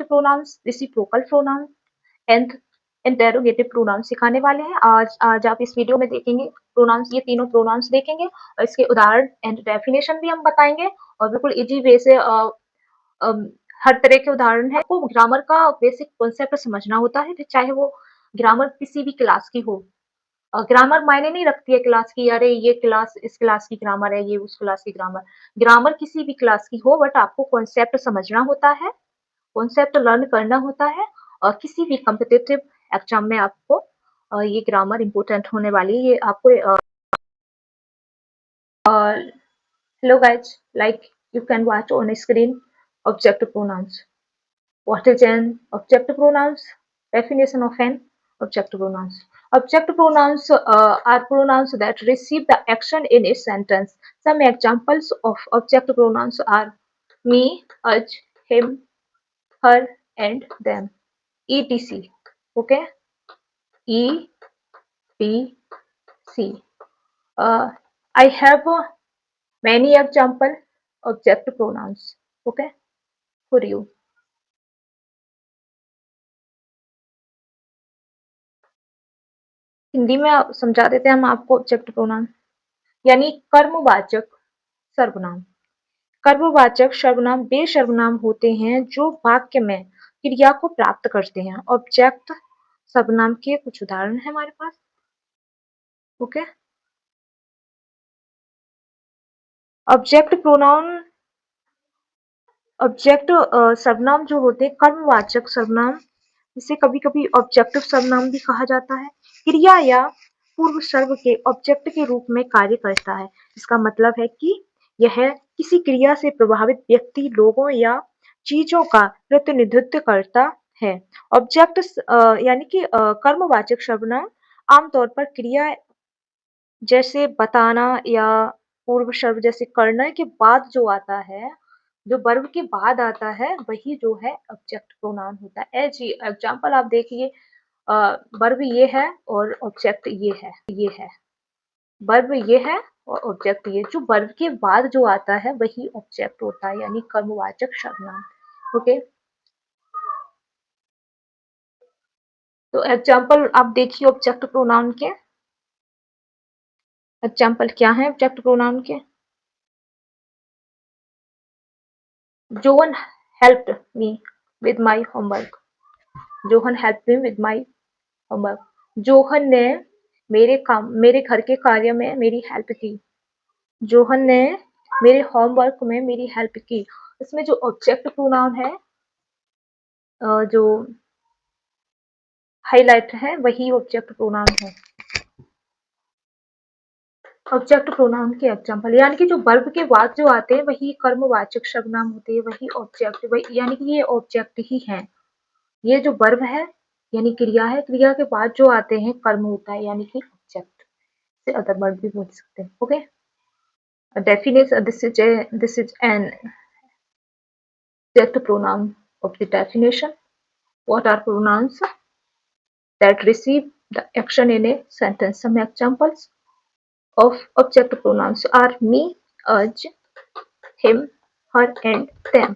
Pronounce, reciprocal pronoun and interrogative pronouns सिखाने वाले हैं। आज आप इस वीडियो में देखेंगे प्रोनाउंस, ये तीनों प्रोनाउंस देखेंगे और इसके उदाहरण एंड डेफिनेशन भी हम बताएंगे और बिल्कुल इजी वे से हर तरह के उदाहरण है। आपको ग्रामर का बेसिक कॉन्सेप्ट समझना होता है, फिर चाहे वो ग्रामर किसी भी क्लास की हो। ग्रामर मायने नहीं रखती है क्लास की, अरे ये क्लास इस क्लास की ग्रामर है, ये उस क्लास की ग्रामर। ग्रामर किसी भी क्लास की हो, बट आपको कॉन्सेप्ट समझना होता है, कॉन्सेप्ट लर्न करना होता है और किसी भी कॉम्पिटिटिव एग्जाम में आपको ये ग्रामर इम्पोर्टेंट होने वाली है। ये आपको hello guys, like you can watch on screen objective pronouns. What is an objective pronouns? Definition of an objective pronouns. Objective pronouns are pronouns that receive the action in a sentence. Some examples of objective pronouns are me, us, him, her, and them. etc. Okay? E, P, C. I have many example objective pronouns. Okay? For you. Hindi में समझा देते हैं हम आपको object pronoun यानी कर्मवाचक सर्वनाम। कर्मवाचक सर्वनाम वे सर्वनाम होते हैं जो वाक्य में क्रिया को प्राप्त करते हैं। ऑब्जेक्ट सर्वनाम के कुछ उदाहरण है हमारे पास। ओके, ऑब्जेक्ट प्रोनाउन, ऑब्जेक्ट सर्वनाम जो होते हैं कर्मवाचक सर्वनाम, इसे कभी कभी ऑब्जेक्टिव सर्वनाम भी कहा जाता है। क्रिया या पूर्व सर्व के ऑब्जेक्ट के रूप में कार्य करता है। इसका मतलब है कि यह किसी क्रिया से प्रभावित व्यक्ति, लोगों या चीजों का प्रतिनिधित्व करता है। ऑब्जेक्ट यानी कि कर्मवाचक सर्वनाम आमतौर पर क्रिया जैसे बताना या पूर्व सर्व जैसे करने के बाद जो आता है, जो वर्ब के बाद आता है, वही जो है ऑब्जेक्ट प्रोनाउन होता है। एग्जाम्पल आप देखिए, वर्ब ये है और ऑब्जेक्ट ये है, वर्ब ये है और ऑब्जेक्ट ये। जो वर्ब के बाद जो आता है वही ऑब्जेक्ट होता है, यानी कर्मवाचक सर्वनाम। ओके, तो एग्जाम्पल आप देखिए ऑब्जेक्ट प्रोनाउन के। एग्जाम्पल क्या है ऑब्जेक्ट प्रोनाउन के? Johan helped me with my homework. Johan help me with my homework. John ने मेरे घर के कार्य में मेरी हेल्प की। जोहन ने मेरे होमवर्क में मेरी हेल्प की। इसमें जो ऑब्जेक्ट प्रोनाउन है, जो हाईलाइट है, वही ऑब्जेक्ट प्रोनाउन है। ऑब्जेक्ट प्रोनाउन के एग्जाम्पल यानी कि जो वर्ब के बाद जो आते हैं वही कर्मवाचक सर्वनाम होते हैं, वही ऑब्जेक्ट, वही यानी कि ये ऑब्जेक्ट ही है। ये जो वर्ब है यानी क्रिया है, क्रिया के बाद जो आते हैं कर्म होता है, यानी कि ऑब्जेक्ट से अदर वर्ड भी बोल सकते हैं। Okay, definition, this is an object pronoun of the definition. What are pronouns that receive the action in a sentence? Some examples of object pronouns are me, us, him, her, and them.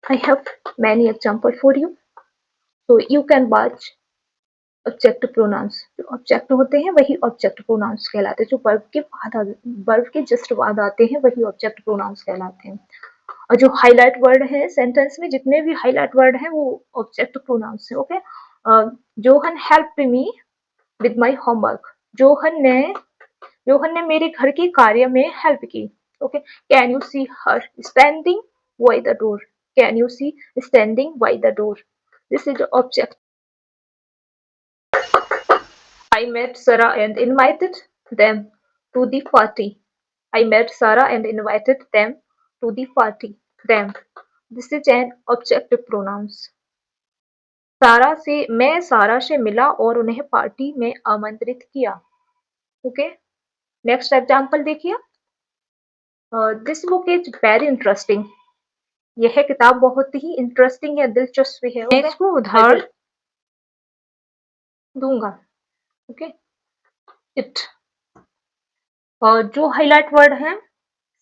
I have many examples for you, so you can watch object pronouns. जो object होते हैं वही object pronounce कहलाते हैं। जो verb के just बाद आते हैं वही ऑब्जेक्ट प्रोनाउंस कहलाते हैं। और जो हाईलाइट वर्ड है सेंटेंस में, जितने भी हाईलाइट वर्ड है वो ऑब्जेक्ट प्रोनाउंस है। Okay, John help me with my homework. John ने मेरे घर के कार्य में हेल्प की। Okay, can you see her standing by the door. Can you see standing by the door, this is object. I met Sarah and invited them to the party. I met Sarah and invited them to the party. Them. This is an objective pronouns. मैं सारा से मिला और उन्हें party में आमंत्रित किया। Okay, next example देखिए। This book is very interesting. यह किताब बहुत ही इंटरेस्टिंग है, दिलचस्प है। मैं इसको उदाहरण दूंगा। Okay, it. और जो हाईलाइट वर्ड है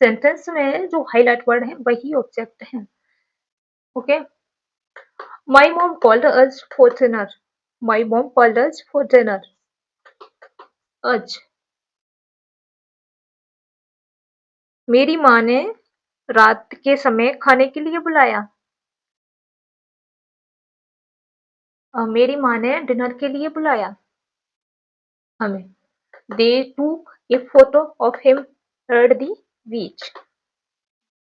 सेंटेंस में, जो हाईलाइट वर्ड है वही ऑब्जेक्ट है। Okay, My mom called us for dinner. My mom called us for dinner. आज मेरी माँ ने रात के समय खाने के लिए बुलाया। मेरी माँ ने डिनर के लिए बुलाया हमें। They took a photo of him at the beach.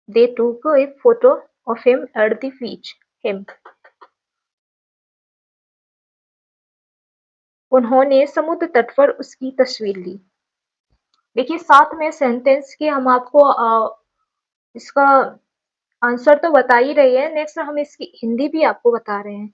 They took a photo of him at the beach. Him. उन्होंने समुद्र तट पर उसकी तस्वीर ली। देखिए साथ में सेंटेंस के हम आपको इसका आंसर तो बता ही रहे हैं, नेक्स्ट हम इसकी हिंदी भी आपको बता रहे हैं।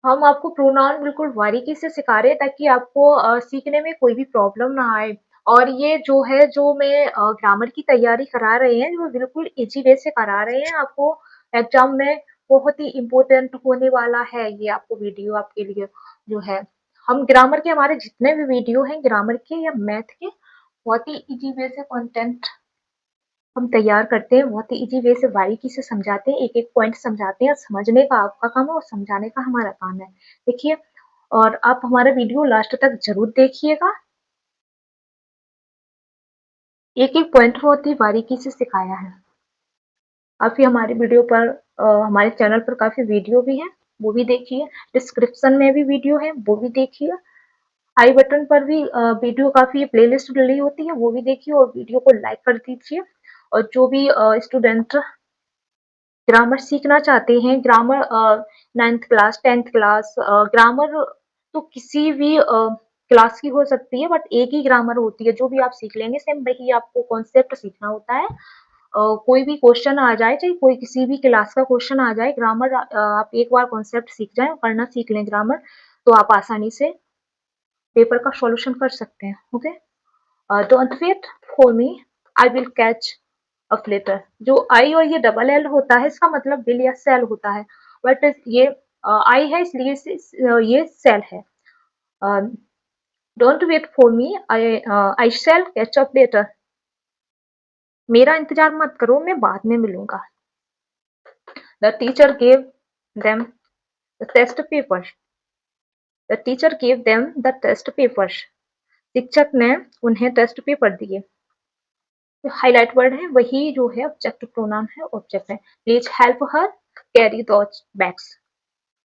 हम आपको प्रोनाउन बिल्कुल बारीकी से सिखा रहे हैं ताकि आपको सीखने में कोई भी प्रॉब्लम ना आए। और ये जो है जो मैं ग्रामर की तैयारी करा रहे हैं वो बिल्कुल इजी वे से करा रहे हैं। आपको एग्जाम में बहुत ही इम्पोर्टेंट होने वाला है ये आपको वीडियो आपके लिए जो है। हम ग्रामर के हमारे जितने भी वीडियो हैं ग्रामर के या मैथ के बहुत ही इजी वे से कंटेंट हम तैयार करते हैं, बहुत ही इजी वे से बारीकी से समझाते हैं, एक-एक पॉइंट समझाते हैं। समझने का आपका काम है और समझाने का हमारा काम है। देखिए और आप हमारा वीडियो लास्ट तक ज़रूर देखिएगा। एक-एक पॉइंट बहुत ही बारीकी से सिखाया है। काफ़ी हमारे वीडियो पर हमारे चैनल पर काफ़ी वीडियो भी हैं, वो भी देखिए। डिस्क्रिप्शन में भी वीडियो है, वो भी देखिए। आई बटन पर भी वीडियो काफ़ी प्लेलिस्ट डली होती है, वो भी देखिए और वीडियो को लाइक कर दीजिए। और जो भी स्टूडेंट ग्रामर सीखना चाहते हैं, grammar 9th class 10th class grammar तो किसी भी क्लास की हो सकती है बट एक ही ग्रामर होती है। जो भी आप सीख लेंगे सेम वही आपको कॉन्सेप्ट सीखना होता है। कोई भी क्वेश्चन आ जाए, चाहे कोई किसी भी क्लास का क्वेश्चन आ जाए, ग्रामर आप एक बार कॉन्सेप्ट सीख जाएँ, पढ़ना सीख लें ग्रामर, तो आप आसानी से पेपर का सॉल्यूशन कर सकते हैं। Okay? Don't wait for me, I will catch up later. जो आई और ये डबल एल होता है इसका मतलब विल या सेल होता है, बट ये आई है इसलिए ये सेल है। Don't wait for me, I shall catch up later. मेरा इंतजार मत करो, मैं बाद में मिलूंगा। The teacher gave them the test paper. The teacher gave them the test paper. शिक्षक ने उन्हें टेस्ट पेपर दिए। जो हाईलाइट वर्ड है वही जो है ऑब्जेक्ट प्रोनाउन है, ऑब्जेक्ट है। Please help her carry those bags.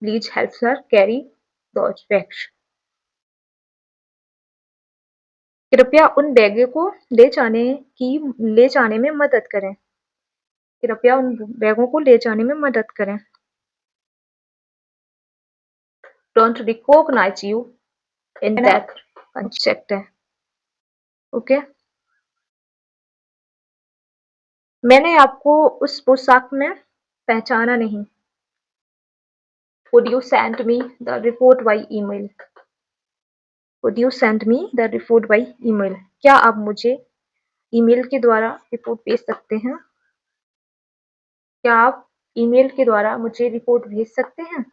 Please help her carry those bags. कृपया उन बैगों को ले जाने में मदद करें। कृपया उन बैगों को ले जाने में मदद करें। Don't recognise you in that concept है। ओके, मैंने आपको उस पोशाक में पहचाना नहीं। Would you send me the report by email? Would you send me the report by email? क्या आप मुझे ईमेल के द्वारा रिपोर्ट भेज सकते हैं? क्या आप ईमेल के द्वारा मुझे रिपोर्ट भेज सकते हैं?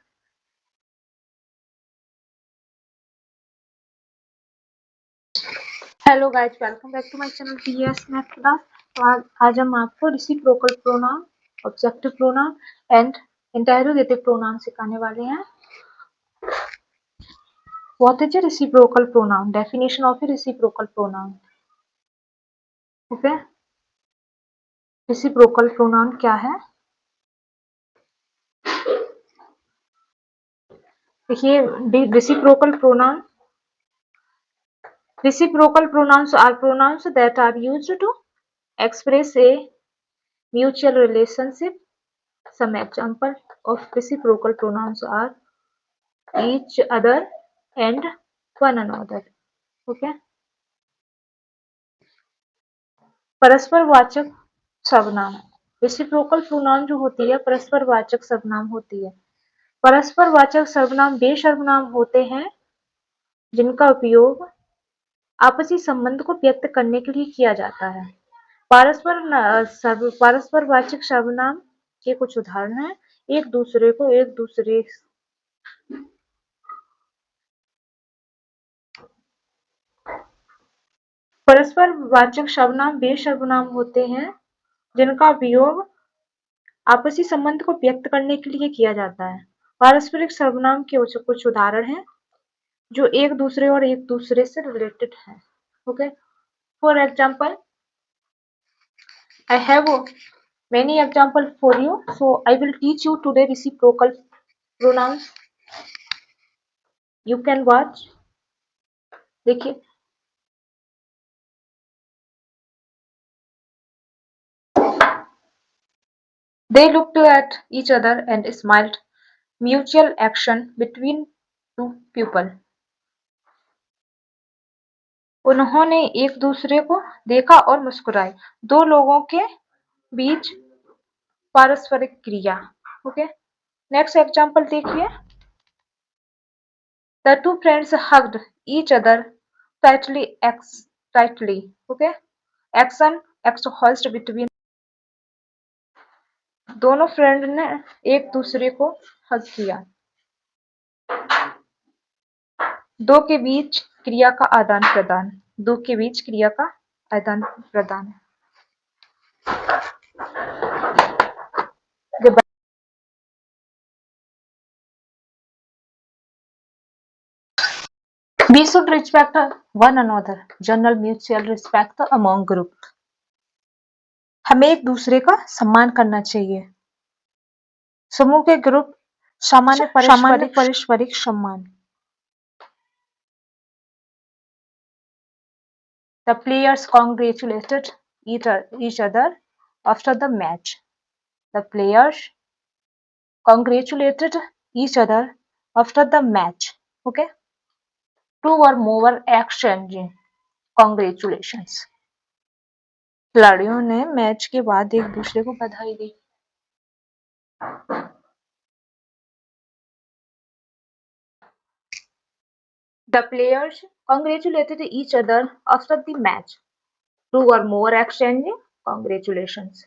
Hello guys, welcome back to my channel PS math class. तो आज हम आपको reciprocal pronoun, objective pronoun and interrogative pronoun सिखाने वाले हैं। What is a reciprocal pronoun? Definition of a reciprocal pronoun. Okay? Reciprocal pronoun क्या है? देखिए reciprocal pronouns are pronouns that are used to express a mutual relationship. Some example of reciprocal pronouns are each other and one another. Okay? परस्परवाचक सर्वनाम। Reciprocal pronoun जो होती है परस्परवाचक सर्वनाम होती है। परस्परवाचक सर्वनाम वे सर्वनाम होते हैं जिनका उपयोग आपसी संबंध को व्यक्त करने के लिए किया जाता है। परस्परवाचक सर्वनाम के कुछ उदाहरण हैं। परस्परवाचक सर्वनाम वे सर्वनाम होते हैं जिनका उपयोग आपसी संबंध को व्यक्त करने के लिए किया जाता है। पारस्परिक सर्वनाम के कुछ उदाहरण हैं जो एक दूसरे और एक दूसरे से रिलेटेड हैं। Okay, for example, I have many examples for you, so I will teach you today reciprocal pronouns. You can watch. देखिए, they looked at each other and smiled. Mutual action between two people. उन्होंने एक दूसरे को देखा और मुस्कुराए। दो लोगों के बीच पारस्परिक क्रिया। ओके, नेक्स्ट एग्जाम्पल देखिए। The two friends hugged each other tightly. Okay, action hoist between. दोनों फ्रेंड ने एक दूसरे को हग किया। दो के बीच क्रिया का आदान प्रदान। दो के बीच क्रिया का आदान प्रदान। We should respect one another. General mutual respect among group. हमें एक दूसरे का सम्मान करना चाहिए। समूह के ग्रुप सामान्य पारस्परिक सम्मान। The players congratulated each other after the match. The players congratulated each other after the match. Okay. Two or more exchanging congratulations. खिलाड़ियों ने मैच के बाद एक दूसरे को बधाई दी। The players congratulated each other after the match. Two or more exchanging congratulations.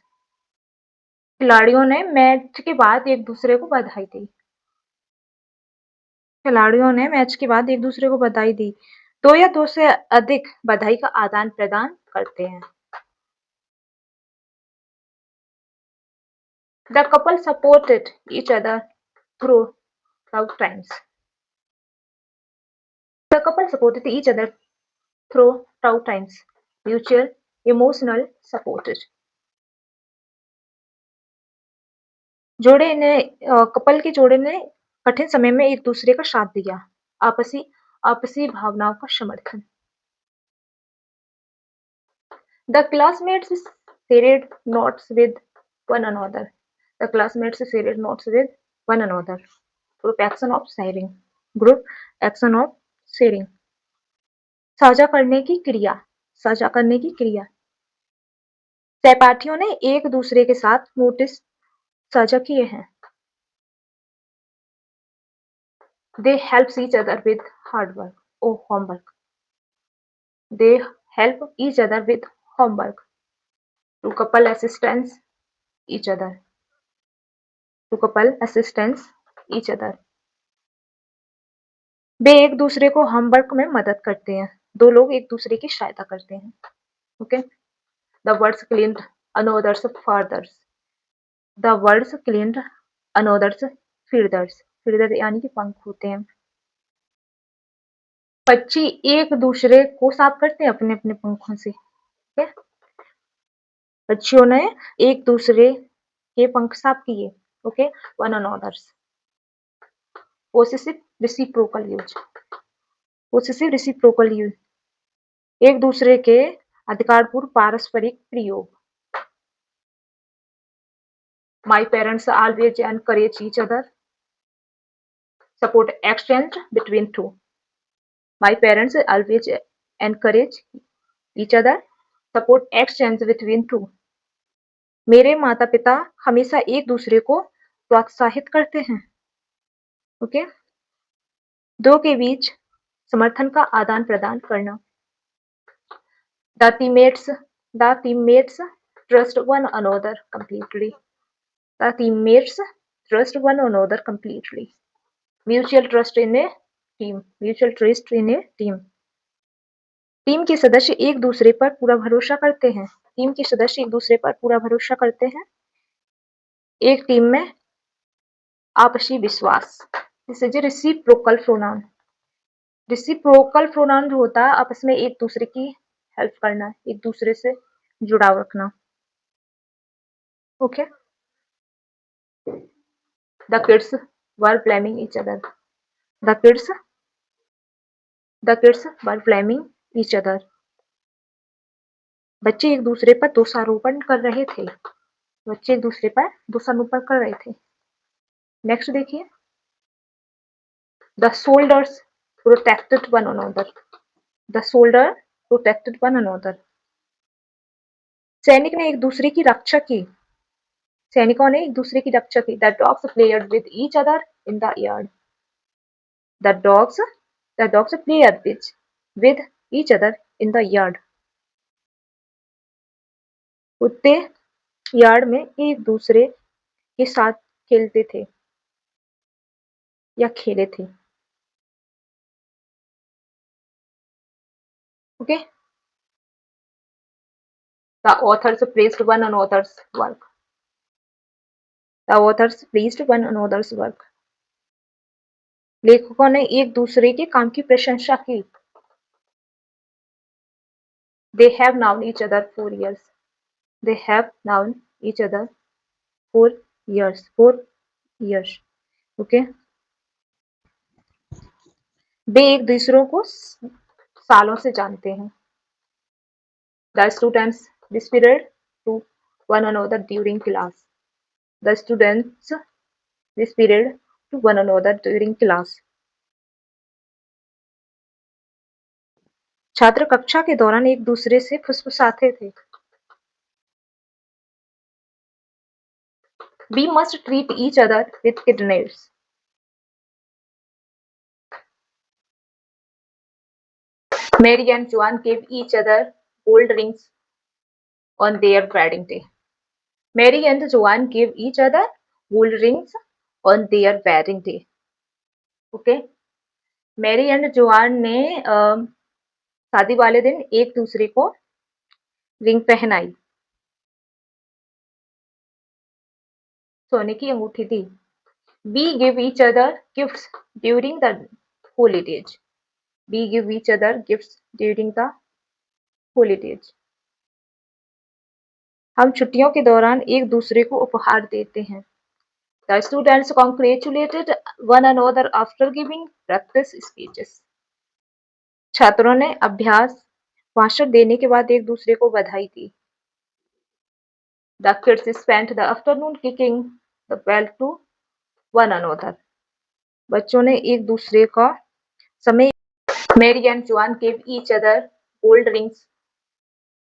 खिलाड़ियों ने मैच के बाद एक दूसरे को बधाई दी। खिलाड़ियों ने मैच के बाद एक दूसरे को बधाई दी। दो या दो से अधिक बधाई का आदान प्रदान करते हैं। The couple supported each other through tough times. The couple supported each other through tough times. Mutual emotional supported. Couple के जोड़े ने कठिन समय में एक दूसरे का साथ दिया। आपसी भावनाओं का समर्थन। The classmates shared notes with one another. The classmates shared notes with one another. Group action of sharing. Group action of sharing. साझा करने की क्रिया। साझा करने की क्रिया। सहपाठियों ने एक दूसरे के साथ नोटिस साझा किए हैं। They help each other with hard work or homework. They help each other with homework. Two couple assistance each other. Two couple assistance each other. वे एक दूसरे को होमवर्क में मदद करते हैं। दो लोग एक दूसरे की सहायता करते हैं। Okay, the words cleaned another's feathers. The words cleaned another's feathers. Feather यानी कि पंख होते हैं। पक्षी एक दूसरे को साफ करते हैं अपने अपने पंखों से। ठीक है, पक्षियों ने एक दूसरे के पंख साफ किए। Okay, one another's. Possessive reciprocal use. Possessive reciprocal use, एक दूसरे के अधिकारपूर्ण पारस्परिक प्रयोग। My parents always encourage each other. Support exchange between two. My parents always encourage each other. Support exchange between two. मेरे माता पिता हमेशा एक दूसरे को प्रोत्साहित करते हैं। ओके, दो के बीच समर्थन का आदान प्रदान करना। The teammates trust one another completely. The teammates trust one another completely. Mutual trust in a team. Mutual trust in a team. Team के सदस्य एक दूसरे पर पूरा भरोसा करते हैं। टीम के सदस्य एक दूसरे पर पूरा भरोसा करते हैं। एक टीम में आपसी विश्वास। This is reciprocal pronoun. Reciprocal pronoun जो होता है आपस में एक दूसरे की हेल्प करना, एक दूसरे से जुड़ाव रखना। Okay. The kids were blaming each other. The kids were blaming each other. बच्चे एक दूसरे पर दोषारोपण कर रहे थे। बच्चे एक दूसरे पर दोषारोपण कर रहे थे। नेक्स्ट देखिए, the soldiers protected one another. The soldier protected one another. सैनिक ने एक दूसरे की रक्षा की। सैनिकों ने एक दूसरे की रक्षा की। The dogs played with each other in the yard. The dogs played with each other in the yard. कुत्ते यार्ड में एक दूसरे के साथ खेलते थे या खेले थे। Okay. The author's praised one another's work. The author's praised one another's work. लेखकों ने एक दूसरे के काम की प्रशंसा की। They have known each other for years. They have known each other for years. For years. Okay. वे एक दूसरों को सालों से जानते हैं। The students whispered to one another during class. The students whispered to one another during class. छात्र कक्षा के दौरान एक दूसरे से फुसफुसाते थे। We must treat each other with kindness. Mary and Joan gave each other gold rings on their wedding day. Mary and Joan gave each other gold rings on their wedding day. Okay. Mary and Joan ने शादी वाले दिन एक दूसरे को ring पहनाई, सोने की अंगूठी दी। We give each other gifts during the holidays. We give each other gifts during the holidays. हम छुट्टियों के दौरान एक दूसरे को उपहार देते हैं। The students congratulated one another after giving practice speeches. छात्रों ने अभ्यास भाषण देने के बाद एक दूसरे को बधाई दी। The kids spent the afternoon kicking the ball to one another. बच्चों ने एक दूसरे का समय। Mary and Joan gave each other gold rings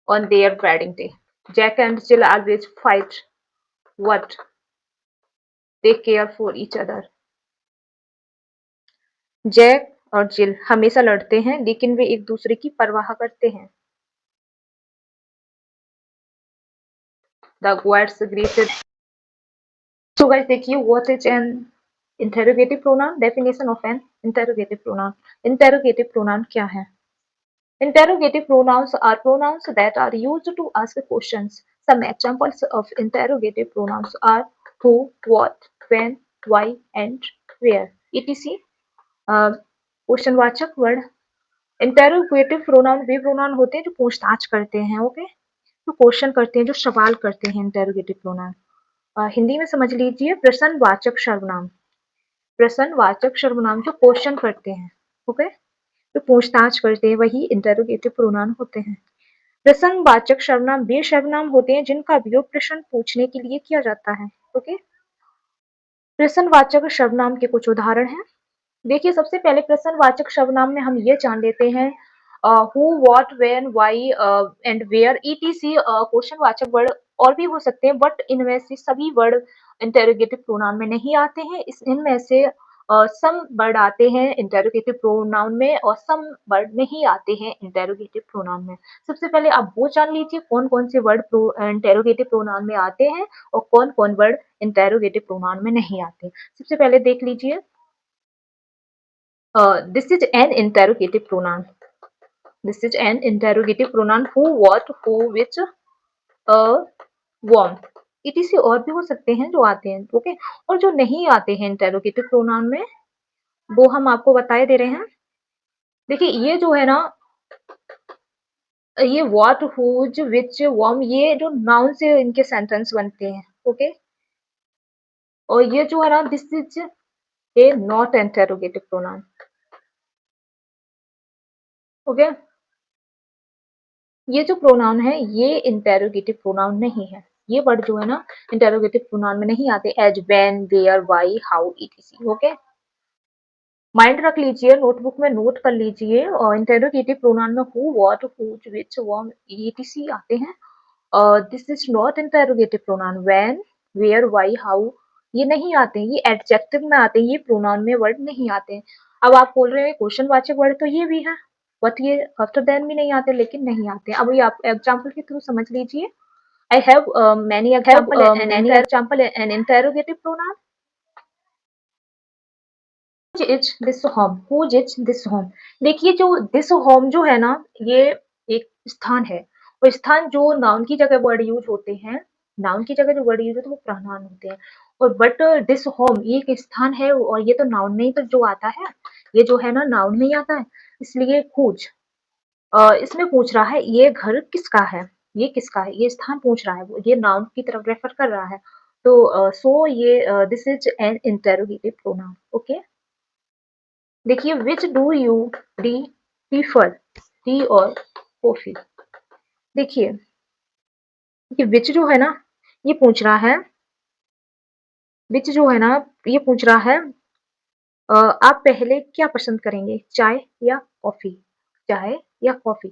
on their wedding day. Jack and Jill always fight, but they care for each other. Jack और Jill हमेशा लड़ते हैं लेकिन वे एक दूसरे की परवाह करते हैं। The guards greeted. So guys देखिए, what is an interrogative pronoun? Definition of an interrogative pronoun. Interrogative pronoun क्या है? Interrogative pronouns are pronouns that are used to ask questions. Some examples of interrogative pronouns are who, what, when, why, and where. etc. क्वेश्चनवाचक word. Interrogative pronoun वे pronoun होते हैं जो पूछताछ करते हैं। ओके, जो क्वेश्चन करते हैं, जो सवाल करते हैं, इंटेरोगेटिव प्रोनाउन। हिंदी में समझ लीजिए प्रश्नवाचक सर्वनाम। प्रश्नवाचक सर्वनाम जो क्वेश्चन करते हैं, ओके, जो पूछताछ करते हैं, वही इंटेरोगेटिव प्रोनाउन होते हैं। प्रश्नवाचक सर्वनाम वे सर्वनाम होते हैं जिनका उपयोग प्रश्न पूछने के लिए किया जाता है। ओके, प्रश्नवाचक सर्वनाम के कुछ उदाहरण हैं। देखिए, सबसे पहले प्रश्नवाचक सर्वनाम में हम ये जान लेते हैं who, what, when, why and where etc। क्वेश्चनवाचक वर्ड और भी हो सकते हैं, बट इनमें से सभी वर्ड इंटेरोगेटिव प्रोनाउन में नहीं आते हैं। इनमें से सम वर्ड आते हैं इंटेरोगेटिव प्रोनाउन में और सम वर्ड नहीं आते हैं इंटेरोगेटिव प्रोनाउन में। सबसे पहले आप वो जान लीजिए कौन कौन से वर्ड इंटेरोगेटिव प्रोनाउन में आते हैं और कौन कौन वर्ड इंटेरोगेटिव प्रोनाउन में नहीं आते। सबसे पहले देख लीजिए, this is an interrogative pronoun. This is an interrogative pronoun. Who, what, who, which, whom. Etc और भी हो सकते हैं जो आते हैं, ओके। और जो नहीं आते हैं इंटेरोगेटिव प्रोनाउन में, वो हम आपको बताए दे रहे हैं। देखिए ये जो है ना, ये व्हाट, हुज, विच, वॉम, ये जो नाउन से इनके सेंटेंस बनते हैं, ओके। और ये जो है ना, this is a not interrogative pronoun, okay. ये जो प्रोनाउन है ये इंटेरोगेटिव प्रोनाउन नहीं है। ये वर्ड जो है ना इंटेरोगेटिव प्रोनाउन में नहीं आते, as, when, where, why, how, etc, okay. Mind रख लीजिए, नोटबुक में नोट कर लीजिए। और इंटेरोगेटिव प्रोनाउन में who, what, whose, which, whom, etc आते हैं। This is not interrogative pronoun. When, where, why, how ये नहीं आते हैं, ये एडजेक्टिव में आते हैं, ये प्रोनाउन में वर्ड नहीं आते हैं। अब आप बोल रहे हैं क्वेश्चन वाचक वर्ड तो ये भी है, बट ये आफ्टर देन भी नहीं आते, लेकिन नहीं आते। अभी आप एग्जाम्पल के थ्रू समझ लीजिए। I have many example an interrogative pronoun. Is this home, whose is this home. देखिए जो दिस होम जो है ना, ये एक स्थान है। और स्थान जो नाउन की जगह वर्ड यूज होते हैं, नाउन की जगह जो वर्ड यूज होते हैं वो प्रोनाउन होते हैं। और बट दिस होम ये एक स्थान है, और ये तो नाउन में ही तो जो आता है, ये जो है ना नाउन में ही आता है। इसलिए हुज इसमें पूछ रहा है ये घर किसका है, ये किसका है, ये स्थान पूछ रहा है, वो ये नाउन की तरफ रेफर कर रहा है। तो सो ये this is an interrogative pronoun, okay. देखिए विच डू यू डी प्रीफर, टी और कॉफी। देखिए ये विच जो है ना, ये पूछ रहा है, विच जो है ना ये पूछ रहा है आप पहले क्या पसंद करेंगे, चाय या कॉफी, चाय या कॉफी।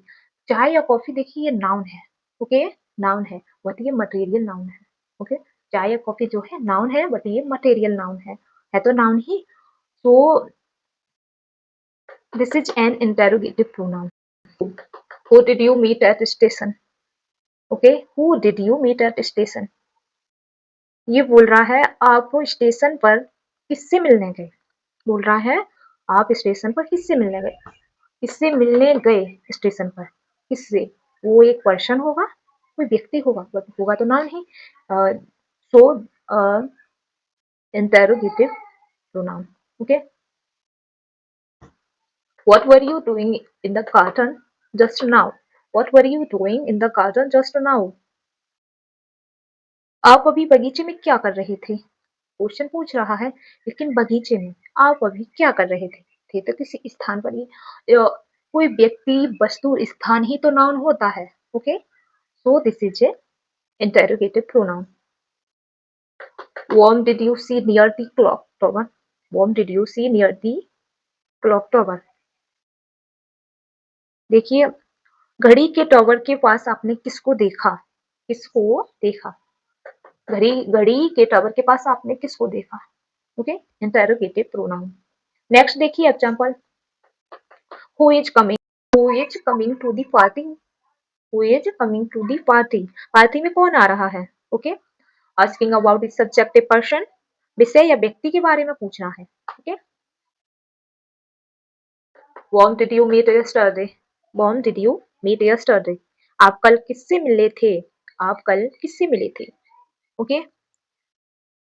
चाय या कॉफी देखिए ये नाउन है, ओके, नाउन है, बट ये मटेरियल नाउन है, ओके। चाय या कॉफी जो है नाउन है, बट ये मटेरियल नाउन है तो नाउन ही। तो this is an interrogative pronoun. Who did you meet at station? Okay, who did you meet at station? ये बोल रहा है आप स्टेशन पर किससे मिलने गए, बोल रहा है आप स्टेशन पर किससे मिलने गए, किससे मिलने गए स्टेशन पर, किससे, वो एक पर्सन होगा, कोई व्यक्ति होगा, होगा तो नाम ही। So interrogative pronoun, okay. What were you doing in the garden just now? What were you doing in the garden just now? आप अभी बगीचे में क्या कर रहे थे, क्वेश्चन पूछ रहा है, लेकिन बगीचे में आप अभी क्या कर रहे थे, थे तो किसी स्थान पर ही। कोई व्यक्ति, वस्तु, स्थान ही तो नाउन होता है, okay. So this is a interrogative pronoun. Whom did you see near the clock tower? Whom did you see near the clock tower? देखिए घड़ी के टॉवर के पास आपने किसको देखा, किसको देखा, घड़ी, घड़ी के टावर के पास आपने किसको देखा, ओके, इंटेरोगेटिव प्रोनाउन। नेक्स्ट देखिए example, who is coming, who is coming to the party, who is coming to the party, party में कौन आ रहा है, okay. Asking about the subject, a person, विषय या व्यक्ति के बारे में पूछना है, okay. Whom did you meet yesterday, whom did you meet yesterday, आप कल किससे मिले थे, आप कल किससे मिले थे, ओके।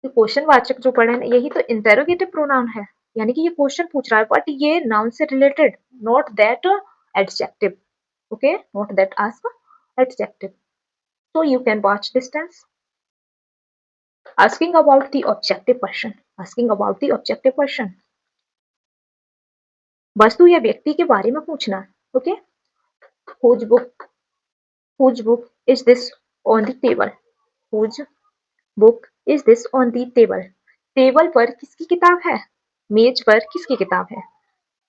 तो क्वेश्चन वाचक जो पढ़े ना, यही तो इंटेरोगेटिव प्रोनाउन है, यानी कि ये क्वेश्चन पूछ रहा है बट ये नाउन से related, not that adjective, okay, not that ask adjective. So you can watch this tense. Asking about the objective person. Asking about the objective person. वस्तु या व्यक्ति के बारे में पूछना, okay. Whose book, whose book is this on the table? Whose book is this on the table? Table पर किसकी किताब है, मेज पर किसकी किताब है,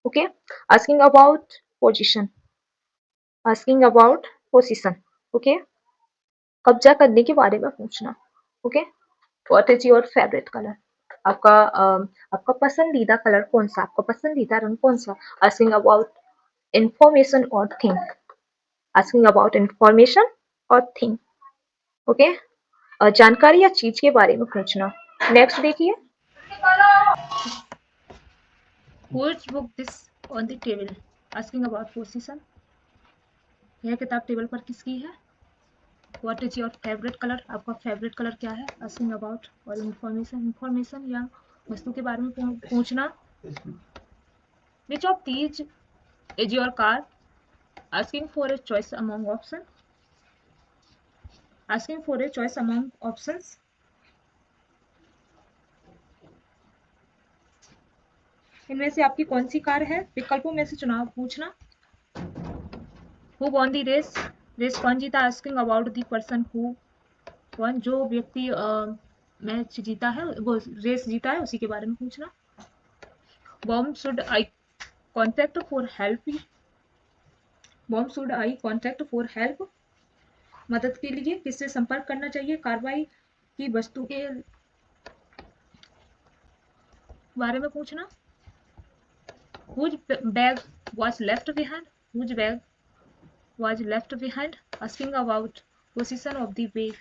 okay. Asking about position. Asking about position, okay. कब्जा करने के बारे में पूछना, okay. What is your favorite color? आपका आपका पसंदीदा कलर कौन सा, आपका पसंदीदा रंग कौन सा। Asking about information or thing. Asking about information or thing, okay. जानकारी या चीज के बारे में पूछना। नेक्स्ट देखिए, Whose book this on the table? Asking about position. यह किताब टेबल पर किसकी है, what is your favourite colour, आपका फेवरेट कलर क्या है, आस्किंग अबाउट और इंफॉर्मेशन या वस्तु के बारे में पूछना। Which of these is your car, asking for a choice among option, asking for a choice among options. इनमें से आपकी कौन सी कार है, विकल्पों में से चुनाव पूछना। Who won the race, race कौन जीता, asking about the person who won, जो व्यक्ति मैच जीता है, वो रेस जीता है, उसी के बारे में पूछना। Whom should I contact for help, whom should I contact for help, मदद के लिए किससे संपर्क करना चाहिए, कार्रवाई की वस्तु के बारे में पूछना। Whose bag was left behind, whose bag was left behind, asking about position of the bag,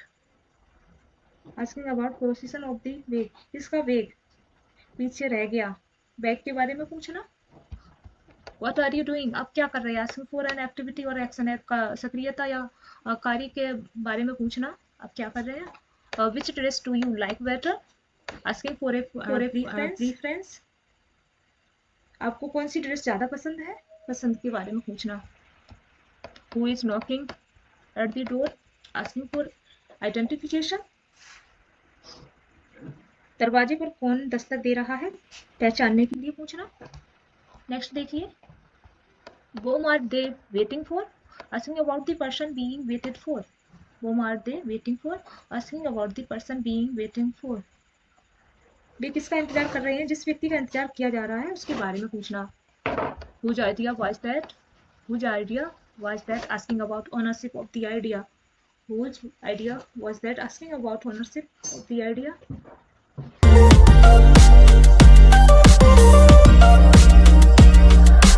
asking about position of the bag, किसका बैग पीछे रह गया, बैग के बारे में पूछना। What are you doing, आप क्या कर रहे हैं, asking for an activity और action का सक्रियता या कार्य के बारे में पूछना, आप क्या कर रहे हैं। Which dress do you like better, asking for a preference, आपको कौन सी ड्रेस ज्यादा पसंद है, पसंद के बारे में पूछना। Who is knocking at the door, asking for identification, दरवाजे पर कौन दस्तक दे रहा है, पहचानने के लिए पूछना। नेक्स्ट देखिए, whom are they waiting for, asking about the person being waited for, whom are they waiting for, asking about the person being waiting for, वे किसका इंतजार कर रहे हैं, जिस व्यक्ति का इंतजार किया जा रहा है उसके बारे में पूछना। Whose idea was that, whose idea was that, asking about ownership of the idea, whose idea was that, asking about ownership of the idea।